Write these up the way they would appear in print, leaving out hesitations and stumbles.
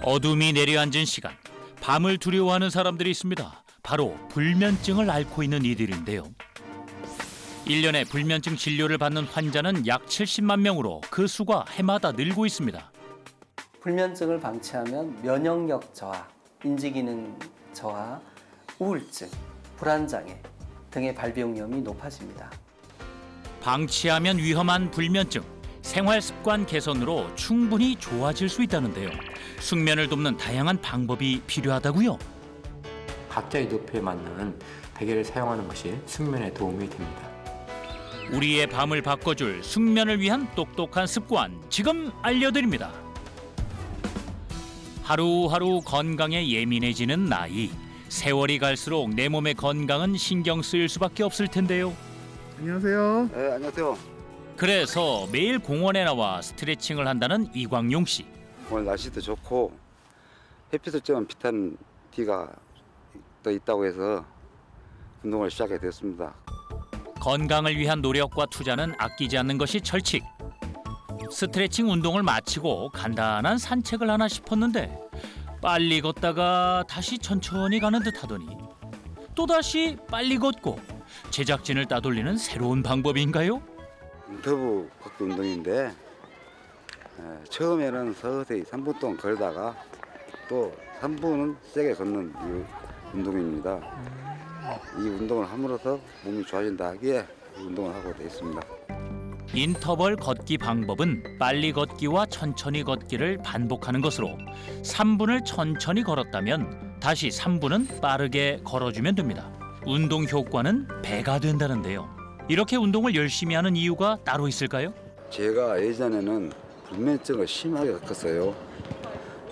어둠이 내려앉은 시간, 밤을 두려워하는 사람들이 있습니다. 바로 불면증을 앓고 있는 이들인데요. 1년에 불면증 진료를 받는 환자는 약 70만 명으로 그 수가 해마다 늘고 있습니다. 불면증을 방치하면 면역력 저하, 인지기능 저하, 우울증, 불안장애 등의 발병 위험이 높아집니다. 방치하면 위험한 불면증, 생활 습관 개선으로 충분히 좋아질 수 있다는데요. 숙면을 돕는 다양한 방법이 필요하다고요? 각자의 높이에 맞는 베개를 사용하는 것이 숙면에 도움이 됩니다. 우리의 밤을 바꿔줄 숙면을 위한 똑똑한 습관, 지금 알려드립니다. 하루하루 건강에 예민해지는 나이. 세월이 갈수록 내 몸의 건강은 신경 쓰일 수밖에 없을 텐데요. 안녕하세요. 네, 안녕하세요. 그래서 매일 공원에 나와 스트레칭을 한다는 이광용 씨. 오늘 날씨도 좋고 햇빛을 쬐면 비타민 D가 더 있다고 해서 운동을 시작하게 됐습니다. 건강을 위한 노력과 투자는 아끼지 않는 것이 철칙. 스트레칭 운동을 마치고 간단한 산책을 하나 싶었는데 빨리 걷다가 다시 천천히 가는 듯 하더니 또다시 빨리 걷고 제작진을 따돌리는 새로운 방법인가요? 인터브 걷기 운동인데 처음에는 서서히 3분 동안 걸다가 또 3분은 세게 걷는 이 운동입니다. 이 운동을 함으로써 몸이 좋아진다 하기에 이 운동을 하고 되어 있습니다. 인터벌 걷기 방법은 빨리 걷기와 천천히 걷기를 반복하는 것으로 3분을 천천히 걸었다면 다시 3분은 빠르게 걸어주면 됩니다. 운동 효과는 배가 된다는데요. 이렇게 운동을 열심히 하는 이유가 따로 있을까요? 제가 예전에는 불면증을 심하게 겪었어요.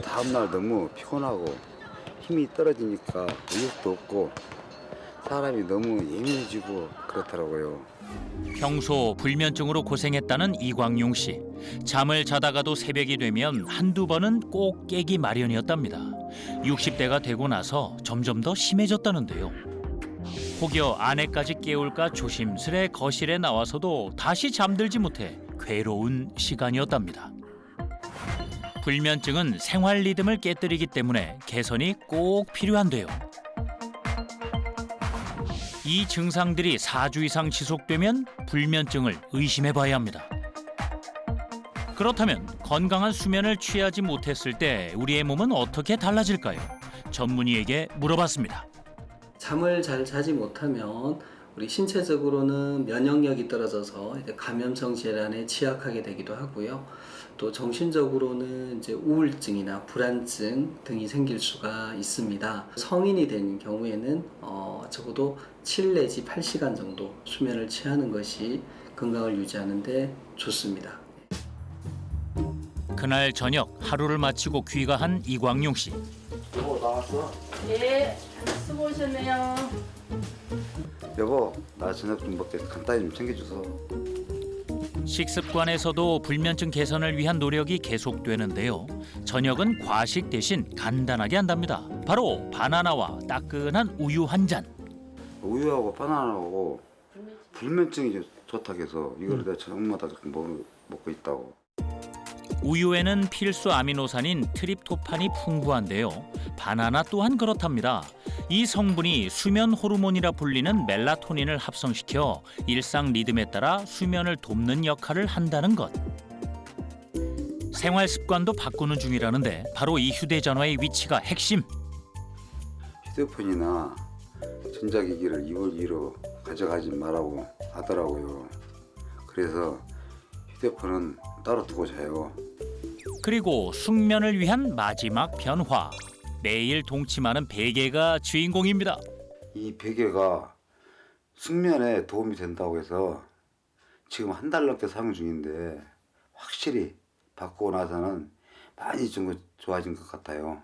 다음날 너무 피곤하고 힘이 떨어지니까 의욕도 없고 사람이 너무 예민해지고 그렇더라고요. 평소 불면증으로 고생했다는 이광용 씨. 잠을 자다가도 새벽이 되면 한두 번은 꼭 깨기 마련이었답니다. 60대가 되고 나서 점점 더 심해졌다는데요. 혹여 아내까지 깨울까 조심스레 거실에 나와서도 다시 잠들지 못해 괴로운 시간이었답니다. 불면증은 생활 리듬을 깨뜨리기 때문에 개선이 꼭 필요한데요. 이 증상들이 4주 이상 지속되면 불면증을 의심해봐야 합니다. 그렇다면 건강한 수면을 취하지 못했을 때 우리의 몸은 어떻게 달라질까요? 전문의에게 물어봤습니다. 잠을 잘 자지 못하면 우리 신체적으로는 면역력이 떨어져서 이제 감염성 질환에 취약하게 되기도 하고요. 또 정신적으로는 이제 우울증이나 불안증 등이 생길 수가 있습니다. 성인이 된 경우에는 적어도 7 내지 8시간 정도 수면을 취하는 것이 건강을 유지하는 데 좋습니다. 그날 저녁 하루를 마치고 귀가한 이광용 씨. 여보 나왔어? 예, 수고 오셨네요. 여보 나 저녁 좀 먹게 간단히 좀 챙겨줘서. 식습관에서도 불면증 개선을 위한 노력이 계속되는데요. 저녁은 과식 대신 간단하게 한답니다. 바로 바나나와 따끈한 우유 한 잔. 우유하고 바나나하고 불면증이 좋다고 해서 이걸 내가 저녁마다 먹고 있다고. 우유에는 필수 아미노산인 트립토판이 풍부한데요. 바나나 또한 그렇답니다. 이 성분이 수면 호르몬이라 불리는 멜라토닌을 합성시켜 일상 리듬에 따라 수면을 돕는 역할을 한다는 것. 생활 습관도 바꾸는 중이라는데 바로 이 휴대전화의 위치가 핵심. 휴대폰이나 전자기기를 이불 위로 가져가지 말라고 하더라고요. 그래서 휴대폰은 따로 두고 자요. 그리고 숙면을 위한 마지막 변화. 매일 동침하는 베개가 주인공입니다. 이 베개가 숙면에 도움이 된다고 해서 지금 한 달 넘게 사용 중인데 확실히 바꾸고 나서는 많이 좀 좋아진 것 같아요.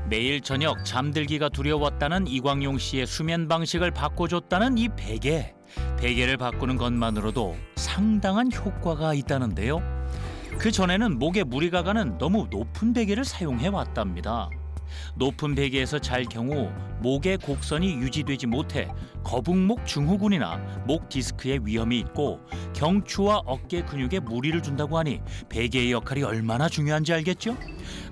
매일 저녁 잠들기가 두려웠다는 이광용 씨의 수면 방식을 바꿔줬다는 이 베개. 베개를 바꾸는 것만으로도 상당한 효과가 있다는데요. 그 전에는 목에 무리가 가는 너무 높은 베개를 사용해 왔답니다. 높은 베개에서 잘 경우 목의 곡선이 유지되지 못해 거북목 증후군이나 목 디스크의 위험이 있고 경추와 어깨 근육에 무리를 준다고 하니 베개의 역할이 얼마나 중요한지 알겠죠?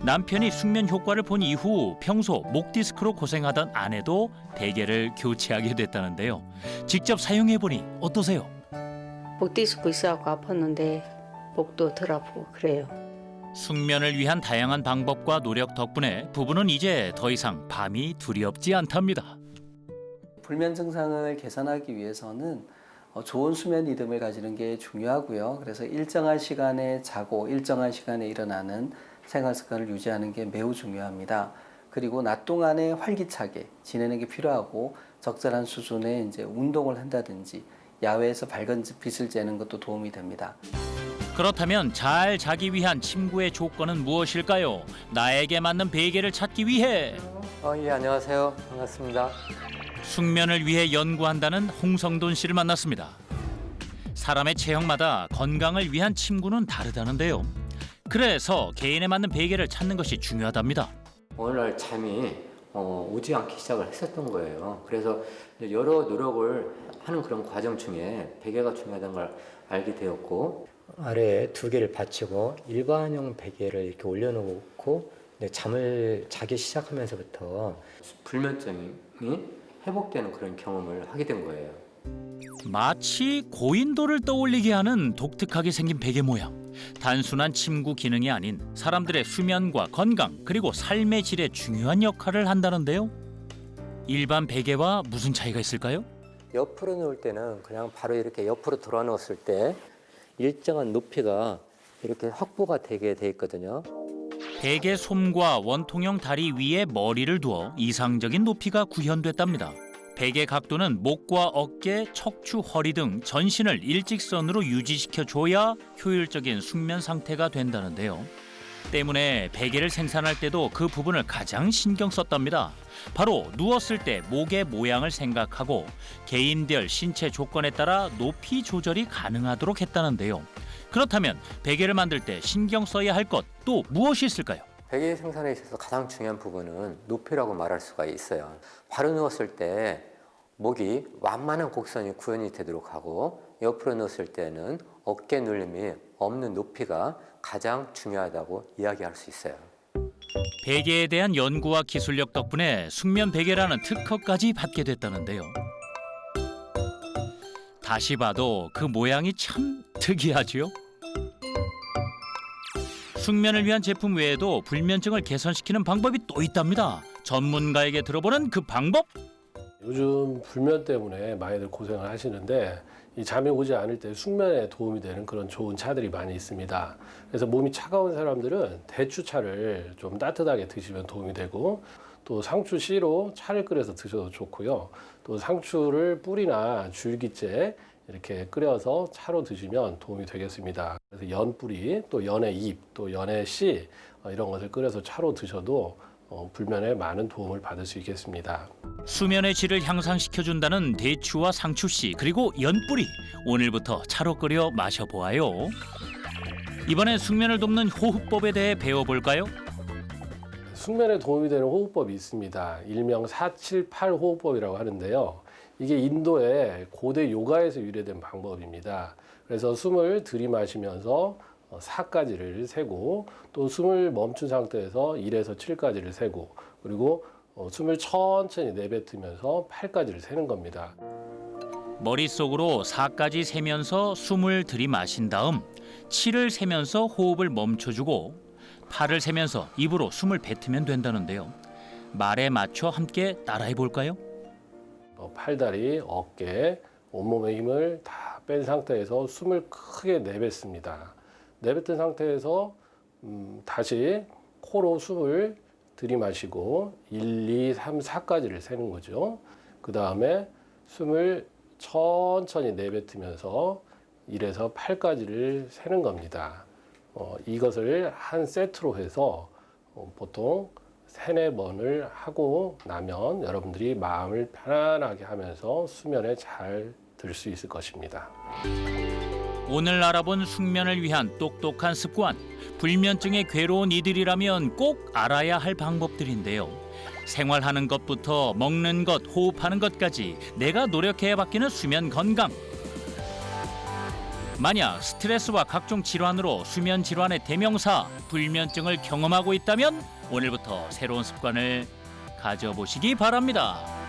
남편이 숙면 효과를 본 이후 평소 목 디스크로 고생하던 아내도 베개를 교체하게 됐다는데요. 직접 사용해보니 어떠세요? 목 디스크 있어갖고 아팠는데 목도 덜 아프고 그래요. 숙면을 위한 다양한 방법과 노력 덕분에 부부는 이제 더 이상 밤이 두렵지 않답니다. 불면 증상을 개선하기 위해서는 좋은 수면 리듬을 가지는 게 중요하고요. 그래서 일정한 시간에 자고 일정한 시간에 일어나는 생활 습관을 유지하는 게 매우 중요합니다. 그리고 낮 동안에 활기차게 지내는 게 필요하고 적절한 수준의 이제 운동을 한다든지 야외에서 밝은 빛을 쬐는 것도 도움이 됩니다. 그렇다면 잘 자기 위한 침구의 조건은 무엇일까요? 나에게 맞는 베개를 찾기 위해 예, 안녕하세요. 반갑습니다. 숙면을 위해 연구한다는 홍성돈 씨를 만났습니다. 사람의 체형마다 건강을 위한 침구는 다르다는데요. 그래서 개인에 맞는 베개를 찾는 것이 중요하답니다. 어느 날 잠이 오지 않기 시작을 했었던 거예요. 그래서 여러 노력을 하는 그런 과정 중에 베개가 중요하다는 걸 알게 되었고 아래에 두 개를 받치고 일반형 베개를 이렇게 올려놓고 잠을 자기 시작하면서부터 불면증이 회복되는 그런 경험을 하게 된 거예요. 마치 고인돌을 떠올리게 하는 독특하게 생긴 베개 모양. 단순한 침구 기능이 아닌 사람들의 수면과 건강 그리고 삶의 질에 중요한 역할을 한다는데요. 일반 베개와 무슨 차이가 있을까요? 옆으로 누울 때는 그냥 바로 이렇게 옆으로 돌아 누웠을 때 일정한 높이가 이렇게 확보가 되게 돼 있거든요. 베개 솜과 원통형 다리 위에 머리를 두어 이상적인 높이가 구현됐답니다. 베개 각도는 목과 어깨, 척추, 허리 등 전신을 일직선으로 유지시켜줘야 효율적인 숙면 상태가 된다는데요. 때문에 베개를 생산할 때도 그 부분을 가장 신경 썼답니다. 바로 누웠을 때 목의 모양을 생각하고 개인별 신체 조건에 따라 높이 조절이 가능하도록 했다는데요. 그렇다면 베개를 만들 때 신경 써야 할 것 또 무엇이 있을까요? 베개 생산에 있어서 가장 중요한 부분은 높이라고 말할 수가 있어요. 바로 누웠을 때 목이 완만한 곡선이 구현이 되도록 하고 옆으로 누웠을 때는 어깨 눌림이 없는 높이가 가장 중요하다고 이야기할 수 있어요. 베개에 대한 연구와 기술력 덕분에 숙면 베개라는 특허까지 받게 됐다는데요. 다시 봐도 그 모양이 참 특이하지요? 숙면을 위한 제품 외에도 불면증을 개선시키는 방법이 또 있답니다. 전문가에게 들어보는 그 방법? 요즘 불면 때문에 많이들 고생을 하시는데 이 잠이 오지 않을 때 숙면에 도움이 되는 그런 좋은 차들이 많이 있습니다. 그래서 몸이 차가운 사람들은 대추차를 좀 따뜻하게 드시면 도움이 되고 또 상추 씨로 차를 끓여서 드셔도 좋고요. 또 상추를 뿌리나 줄기째 이렇게 끓여서 차로 드시면 도움이 되겠습니다. 그래서 연뿌리, 또 연의 잎, 또 연의 씨 이런 것을 끓여서 차로 드셔도 불면에 많은 도움을 받을 수 있겠습니다. 수면의 질을 향상시켜준다는 대추와 상추씨 그리고 연뿌리 오늘부터 차로 끓여 마셔보아요. 이번엔 숙면을 돕는 호흡법에 대해 배워볼까요? 숙면에 도움이 되는 호흡법이 있습니다. 일명 478 호흡법이라고 하는데요. 이게 인도의 고대 요가에서 유래된 방법입니다. 그래서 숨을 들이마시면서 4까지를 세고 또 숨을 멈춘 상태에서 1에서 7까지를 세고 그리고 숨을 천천히 내뱉으면서 8까지를 세는 겁니다. 머릿속으로 4까지 세면서 숨을 들이마신 다음 7을 세면서 호흡을 멈춰주고 8을 세면서 입으로 숨을 뱉으면 된다는데요. 말에 맞춰 함께 따라해볼까요? 팔다리, 어깨, 온몸의 힘을 다 뺀 상태에서 숨을 크게 내뱉습니다. 내뱉은 상태에서 다시 코로 숨을 들이마시고 1, 2, 3, 4까지를 세는 거죠. 그 다음에 숨을 천천히 내뱉으면서 1에서 8까지를 세는 겁니다. 이것을 한 세트로 해서 보통 3-4번을 하고 나면 여러분들이 마음을 편안하게 하면서 수면에 잘 들 수 있을 것입니다. 오늘 알아본 숙면을 위한 똑똑한 습관, 불면증에 괴로운 이들이라면 꼭 알아야 할 방법들인데요. 생활하는 것부터 먹는 것, 호흡하는 것까지 내가 노력해 바뀌는 수면 건강. 만약 스트레스와 각종 질환으로 수면 질환의 대명사 불면증을 경험하고 있다면 오늘부터 새로운 습관을 가져보시기 바랍니다.